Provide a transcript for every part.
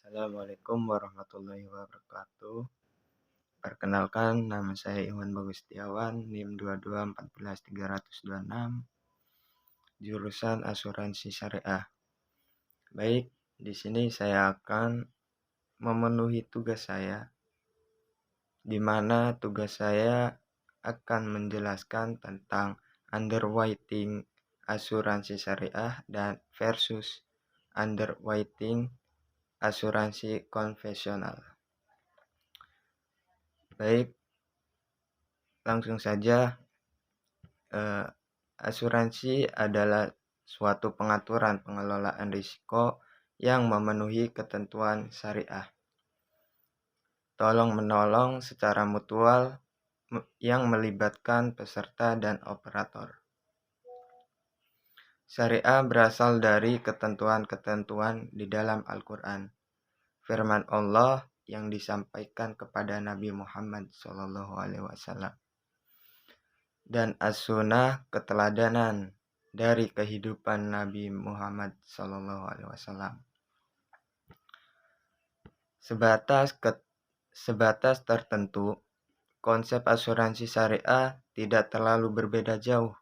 Assalamualaikum warahmatullahi wabarakatuh. Perkenalkan, nama saya Iwan Bagus Setiawan, NIM 22141326, jurusan Asuransi Syariah. Baik, di sini saya akan memenuhi tugas saya, di mana tugas saya akan menjelaskan tentang underwriting asuransi syariah dan versus underwriting asuransi konvensional. Baik, langsung saja. Asuransi adalah suatu pengaturan pengelolaan risiko yang memenuhi ketentuan syariah. Tolong-menolong secara mutual yang melibatkan peserta dan operator. Syariah berasal dari ketentuan-ketentuan di dalam Al-Quran. Firman Allah yang disampaikan kepada Nabi Muhammad SAW. Dan as-sunnah keteladanan dari kehidupan Nabi Muhammad SAW. Sebatas tertentu, konsep asuransi syariah tidak terlalu berbeda jauh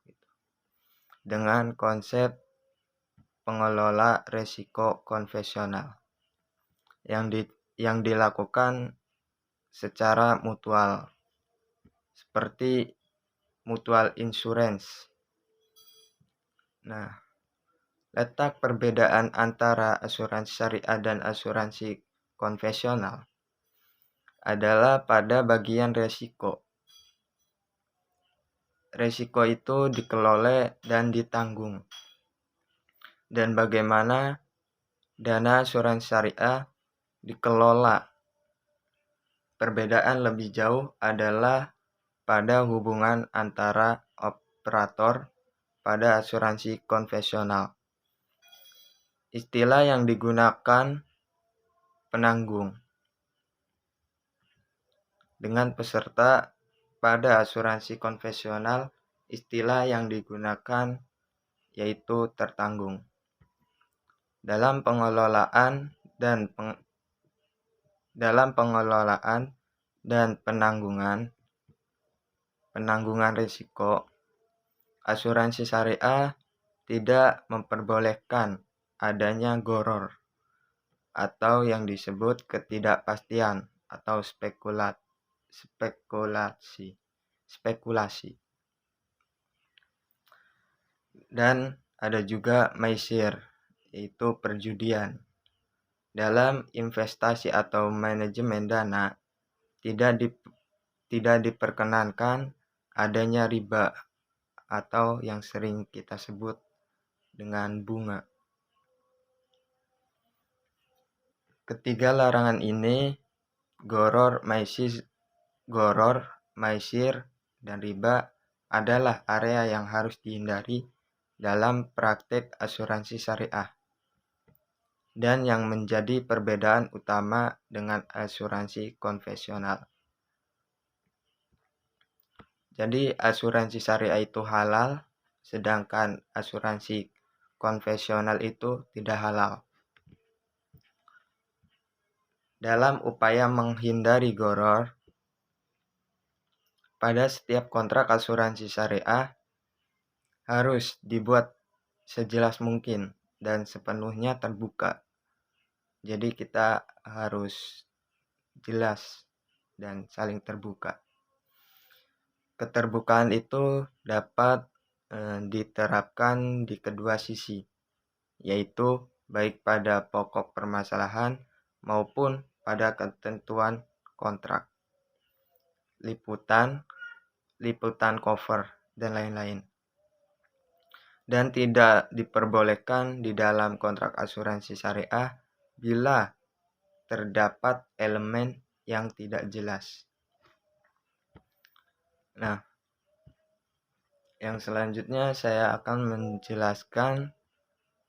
dengan konsep pengelola risiko konvensional yang dilakukan secara mutual, seperti mutual insurance. Nah, letak perbedaan antara asuransi syariah dan asuransi konvensional adalah pada bagian resiko. Resiko itu dikelola dan ditanggung. Dan bagaimana dana asuransi syariah dikelola. Perbedaan lebih jauh adalah pada hubungan antara operator pada asuransi konvensional. Istilah yang digunakan penanggung dengan peserta pada asuransi konvensional, istilah yang digunakan yaitu tertanggung. Dalam pengelolaan dan penanggungan risiko, asuransi syariah tidak memperbolehkan adanya gharar atau yang disebut ketidakpastian atau spekulasi. Dan ada juga maisir, yaitu perjudian. Dalam investasi atau manajemen dana tidak diperkenankan adanya riba atau yang sering kita sebut dengan bunga. Ketiga larangan ini, gharar, maisir, dan riba adalah area yang harus dihindari dalam praktek asuransi syariah dan yang menjadi perbedaan utama dengan asuransi konvensional. Jadi asuransi syariah itu halal, sedangkan asuransi konvensional itu tidak halal. Dalam upaya menghindari gharar, pada setiap kontrak asuransi syariah harus dibuat sejelas mungkin dan sepenuhnya terbuka. Jadi kita harus jelas dan saling terbuka. Keterbukaan itu dapat diterapkan di kedua sisi, yaitu baik pada pokok permasalahan maupun pada ketentuan kontrak, liputan cover, dan lain-lain. Dan tidak diperbolehkan di dalam kontrak asuransi syariah bila terdapat elemen yang tidak jelas. Nah, yang selanjutnya saya akan menjelaskan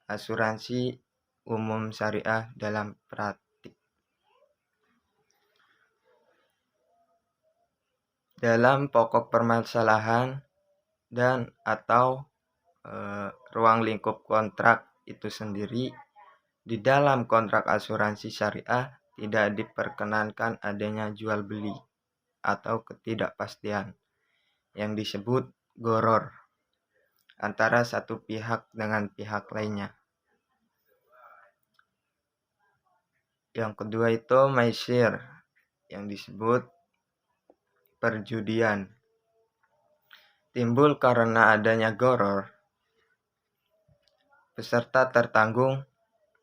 asuransi umum syariah dalam praktik. Dalam pokok permasalahan dan atau ruang lingkup kontrak itu sendiri Di dalam kontrak asuransi syariah tidak diperkenankan adanya jual beli atau ketidakpastian yang disebut gharar antara satu pihak dengan pihak lainnya. Yang kedua itu maisir yang disebut perjudian. Timbul karena adanya gharar. Peserta tertanggung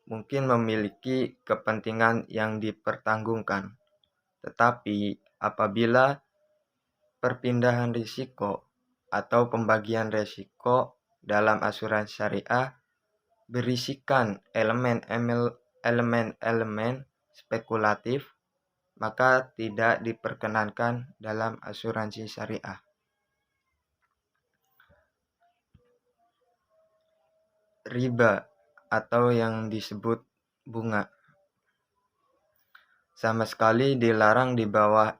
mungkin memiliki kepentingan yang dipertanggungkan. Tetapi apabila perpindahan risiko atau pembagian risiko dalam asuransi syariah berisikan elemen-elemen spekulatif, maka tidak diperkenankan dalam asuransi syariah. Riba atau yang disebut bunga sama sekali dilarang di bawah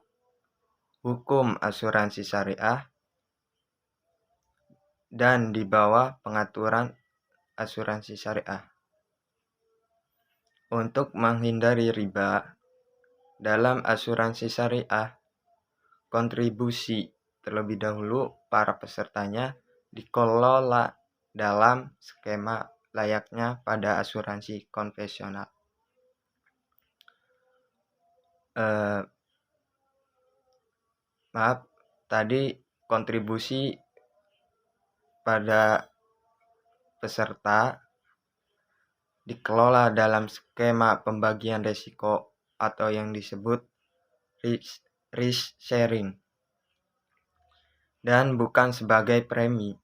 hukum asuransi syariah dan di bawah pengaturan asuransi syariah. Untuk menghindari riba dalam asuransi syariah, kontribusi terlebih dahulu para pesertanya dikelola dalam skema layaknya pada asuransi konvensional. Tadi kontribusi pada peserta dikelola dalam skema pembagian risiko atau yang disebut risk sharing dan bukan sebagai premi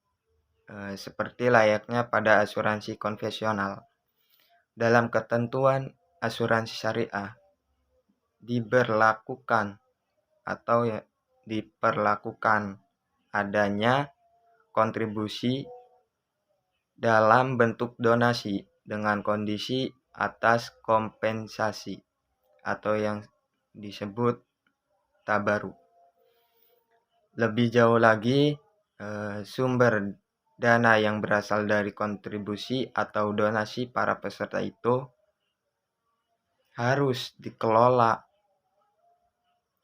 seperti layaknya pada asuransi konvensional. Dalam ketentuan asuransi syariah diberlakukan adanya kontribusi dalam bentuk donasi dengan kondisi atas kompensasi atau yang disebut tabaruk. Lebih jauh lagi, sumber dana yang berasal dari kontribusi atau donasi para peserta itu harus dikelola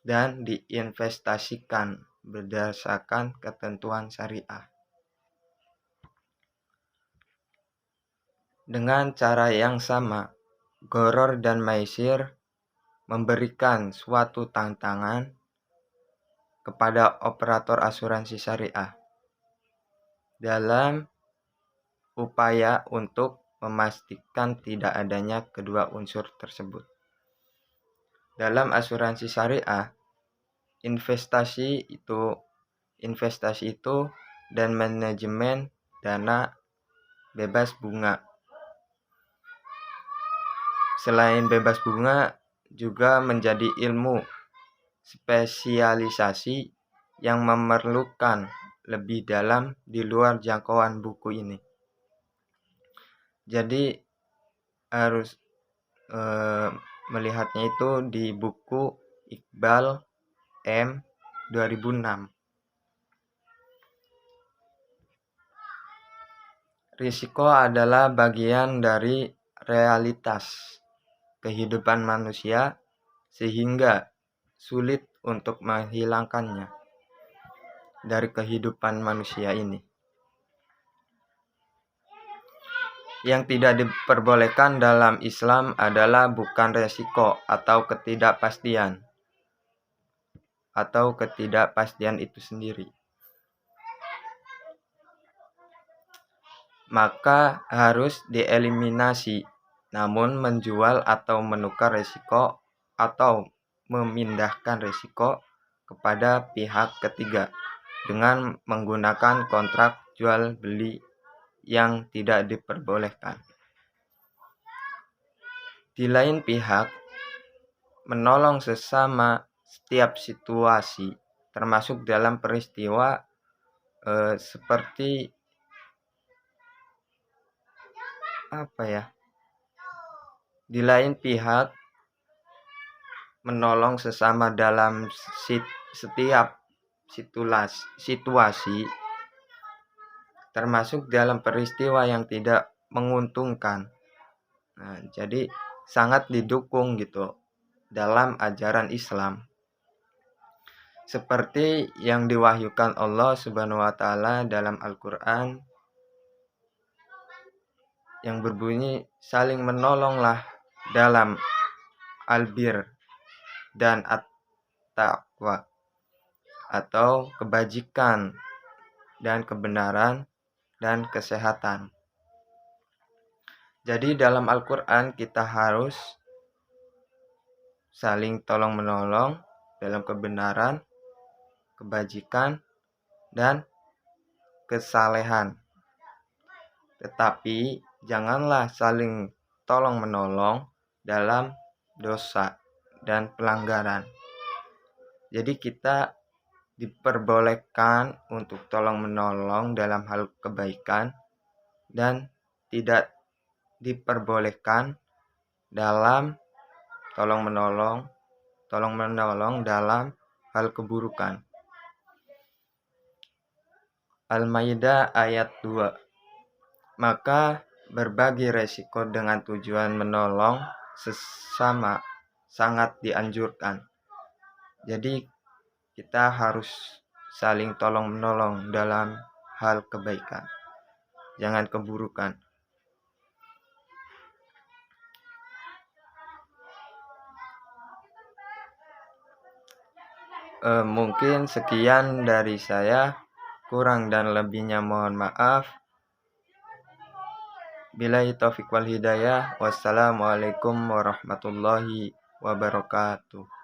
dan diinvestasikan berdasarkan ketentuan syariah. Dengan cara yang sama, gharar dan maisir memberikan suatu tantangan kepada operator asuransi syariah dalam upaya untuk memastikan tidak adanya kedua unsur tersebut. Dalam asuransi syariah, investasi itu dan manajemen dana bebas bunga. Selain bebas bunga, juga menjadi ilmu spesialisasi yang memerlukan lebih dalam di luar jangkauan buku ini. Jadi harus melihatnya itu di buku Iqbal M 2006. Risiko adalah bagian dari realitas kehidupan manusia sehingga sulit untuk menghilangkannya dari kehidupan manusia ini. Yang tidak diperbolehkan dalam Islam adalah bukan resiko atau ketidakpastian itu sendiri. Maka harus dieliminasi, namun menjual atau menukar resiko atau memindahkan resiko kepada pihak ketiga dengan menggunakan kontrak jual beli yang tidak diperbolehkan. Di lain pihak, menolong sesama setiap situasi, termasuk dalam peristiwa seperti di lain pihak, menolong sesama dalam setiap situasi, termasuk dalam peristiwa yang tidak menguntungkan, Nah, jadi sangat didukung gitu dalam ajaran Islam. Seperti yang diwahyukan Allah Subhanahu wa taala dalam Al-Qur'an yang berbunyi saling menolonglah dalam albir dan at-taqwa atau kebajikan dan kebenaran dan kesehatan. Jadi dalam Al-Qur'an kita harus saling tolong menolong dalam kebenaran, kebajikan dan kesalehan. Tetapi janganlah saling tolong menolong dalam dosa dan pelanggaran. Jadi kita diperbolehkan untuk tolong menolong dalam hal kebaikan dan tidak diperbolehkan dalam tolong menolong dalam hal keburukan. Al-Maidah ayat 2. Maka berbagi resiko dengan tujuan menolong sesama sangat dianjurkan. Jadi kita harus saling tolong menolong dalam hal kebaikan, jangan keburukan. Mungkin sekian dari saya, kurang dan lebihnya mohon maaf. Billahi taufiq wal hidayah. Wassalamualaikum warahmatullahi wabarakatuh.